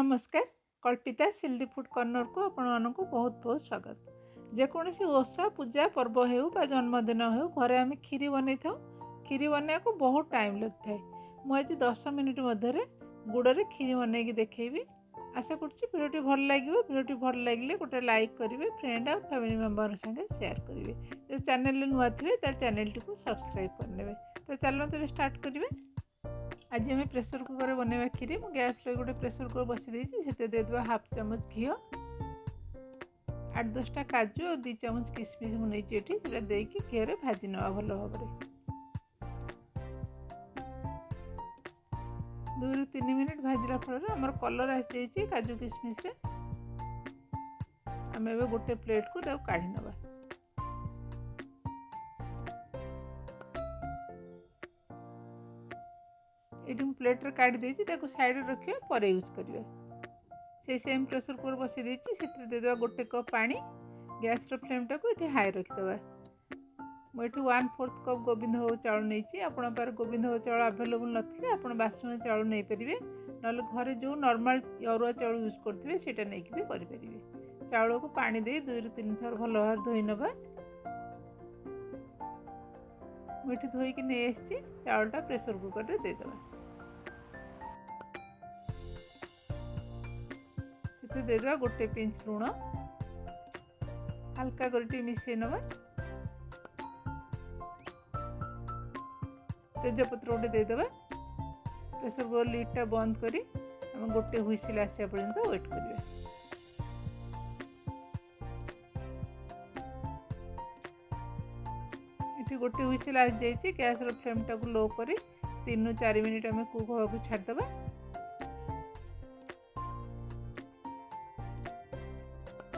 नमस्कार कल्पिता सिल्दी food corner को आपण मानक बहुत बहुत स्वागत। जेकोसी ओषा पूजा पर्व हो जन्मदिन हो घरे आम खीरी बन था। खीरी बनवा को बहुत टाइम लगता है। मुझे 10 मिनिट मध्य गुड़ में खीरी बनई देखी। आशा करोटी भल लगे। भिडियोटी भल लगे गोटे लाइक करेंगे, फ्रेंड और फैमिली मेंबर संगे शेयर करेंगे। जो चैनल नुआ थे चैनल टी सब्सक्राइब करने। तो चलते स्टार्ट करेंगे। आज आम प्रेसर कुकर में बनवा खीरी। मु गैस गोटे प्रेसर कुकर बसी देती देदेबा हाफ चामच घी, 8-10टा काजू और 2 चामच किशमिश मुझे देकी घी में भाजी नवा भल भाव। 2-3 मिनिट भाजला फल आम कलर आसी काजू किशमिश। आम ए गोटे प्लेट को काढ़ी नवा। ये प्लेट रे काढ़ी देती साइड रखिए पर यूज करेंगे। से सेम प्रेसर कुकर बसी देती देदेबा गोटे कप पानी। गैस फ्लेम टाक ये हाई रखिदे। मुझे 1/4 कप गोविंद भोग चाउल नहीं। आपण पार गोविंद भोग चाउल आवेलेबल नथिले आपण बासमती चाउल नहीं पारे, ना घरे जो नॉर्मल अरुआ चाउल यूज करते सेटा नहीं भी करें। चाउल को पानी दे 2-3 थर भल भाव धोई नवा। मुझे धोईकी नहीं आसी चाउलटा प्रेसर कुकर रे देदेबा। देदेबा गोटे पिंच लुण, हल्का कर मिसई नवा। तेजपत्र गोटे देदेबा। प्रेसर कुकर लिडटा बंद करी हम गोटे हुइसिल आसा पर्यंत वेट करिवे। इठी गोटे हुइसिल आसी जाइए। गैस फ्लेम टाक लो करी 3-4 मिनिट आम कुक होगा को छाड़देबा।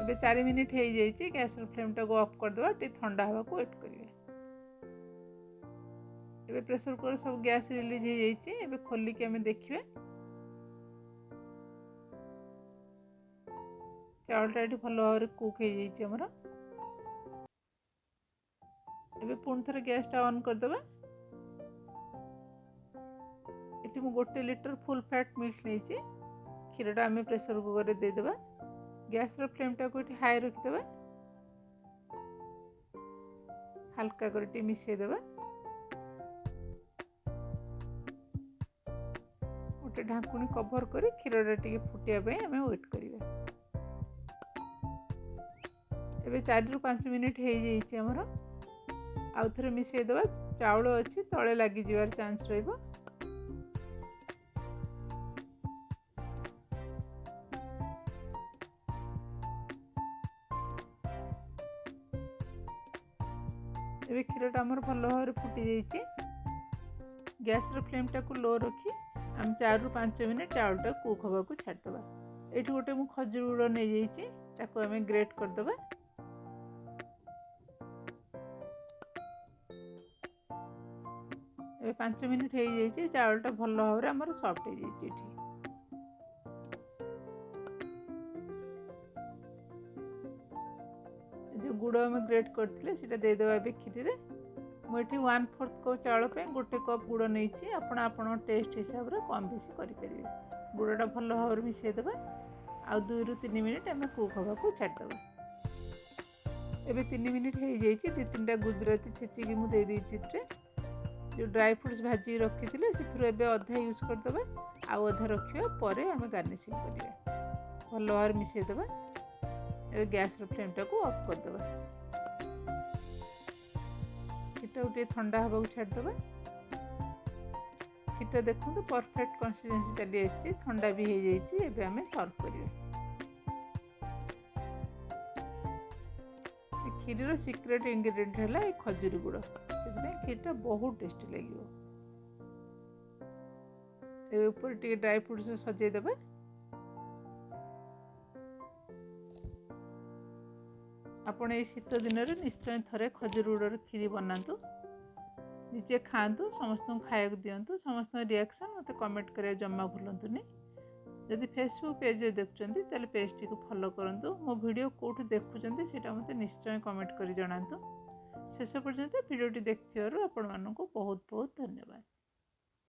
ए 4 मिनिट हो जाइए। गैस फ्लेम टाक ऑफ करदे टे ठंडा हवा को वेट करेंगे। ए प्रेसर कुकर सब गैस रिलीज हो जाइए। ए खोलिक आम देखिए चाउलटा ये भल भाव कुक हो जाइए। ए पुणी थे गैसटा ऑन करदे। ये मु 1 लिटर फुल फैट मिल्क नहीं। क्षीरटा आम प्रेसर कुकर में देदेबा। गैस फ्लेम टाक हाई रखिदे। हल्का कर मिसईदेबा। गोटे ढाकुणी कभर कर क्षीरटा टी फुटिया आम वेट करिवे। एबे 4-5 मिनिट हो जाइए। आमर आउ थे मिसईदेबा। चाउल अच्छी तले लगी जीवार चांस रहिबो। ए क्षीरटा आमर भल भाव फुटी जाइए। गैस फ्लेम टाक लो रखी आम 4-5 मिनिट चाउलटा कुक होगा को छाड़देबा। ये गोटे मु खजूर गुड़ नहीं जाइए आम ग्रेट करदे। ए 5 मिनिट हो जाइए। चाउलटा भल भाव आमर सॉफ्ट हो जाइए। जो गुड़ आम ग्रेट करते देदेबा खीरी रे। मुझे 1/4 कप चाउल पे गोटे कप गुड़ नहीं। आपण टेस्ट हिसाब से कम बेसी करेंगे। गुड़टा भल भाव मिसईदेबा। आ 2-3 मिनिट आम कुक होगा को छाड़देबा। एबे 3 मिनिट हो जाइए। 2-3टा गुजराती छेचिकी मुझे देदेबा। जो ड्राई फ्रूट्स भाजी रखी थे से अधा यूज करदे आउ अधा रखिए पर आम गार्निशिंग करिया। भल भाव मिसईदेबा। ए गैस फ्लेम टाक ऑफ करदे। खीरटा गोटे ठंडा हवा को छाड़देबा। खीरटा देखो परफेक्ट कंसिस्टेंसी चली आसी। ठंडा भी हो जाइए। एबे आम सर्व करिवे। खीर सीक्रेट इंग्रेडिएंट है खजूर गुड़। खीरटा बहुत टेस्टी लगे। ऊपर टे ड्राई फ्रूट्स सजेदेबा। आपण ये शीत दिन में निश्चय थे खजूर गुड़ खीरी बनातु, निजे खातु, समस्त खाया दिंतु। समस्त रिएक्शन मत कमेंट करें जमा भूलुनी। जदि फेसबुक पेज देखुं तेल पेज टी फॉलो करूँ। मो वीडियो कौट देखुं मत निश्चय कमेंट कर जनातु। शेष पर्यंत वीडियोटी देखिबारु आपण मानकु बहुत बहुत धन्यवाद।